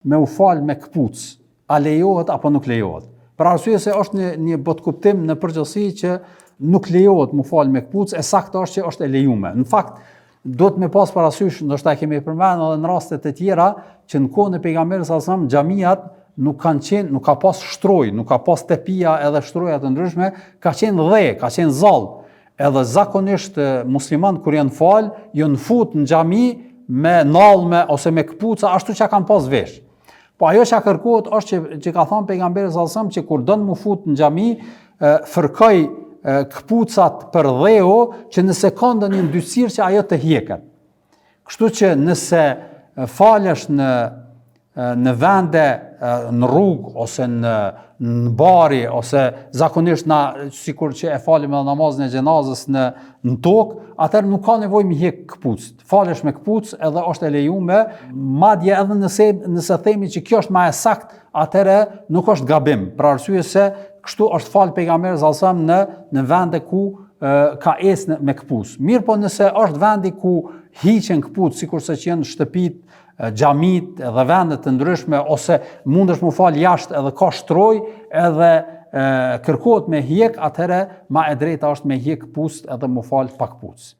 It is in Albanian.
me u fal me këpucë, a lejohet apo nuk lejohet? Për arsye se është një botkuptim në përgjithësi që nuk lejohet mu fal me këpucë, e saktë është që është e lejuar. Në fakt, duhet me pas parasysh, ndoshta kemi përmendur edhe në raste të tjera që në kohën e pejgamberit sallallahu alajhi wasallam xhamiat nuk ka pas shtroj, nuk ka pas tepia edhe shtroja të ndryshme, ka qenë dhe, ka qenë zall. Edhe zakonisht muslimanët kur janë fal, janë fut në xhami me nallme ose me këpuca ashtu që kanë pas vesh. Po ajo që kërkohet është që ka thënë pejgamberi sallallahu alajhi wasallam që kur don mu fut në xhami, fërkoj këpucat për dheu që nëse ka ndonjë ndysirë që ajo të hjeket. Kështu që nëse falesh në vende, në rrugë ose në bari ose zakonisht sikur që e falim edhe namazin e xhenazës në tokë, atëherë nuk ka nevojë mi hjek këpucë. Falesh me këpucë edhe është e lejuar, madje edhe nëse themi që kjo është më e saktë, atëherë nuk është gabim, për arsye se kështu është fal pejgamberi sallallahu alajhi wasallam në vende ku ka ecë me këpucë. Mirë po nëse është vendi ku hiqen këpucë, sikurse që janë shtëpitë, xhamit edhe vende të ndryshme, ose mundesh mu fal jashtë edhe ka shtroj edhe kërkohet me hjek, atëherë ma e drejta është me hjek këpucë edhe mu fal pa këpucë.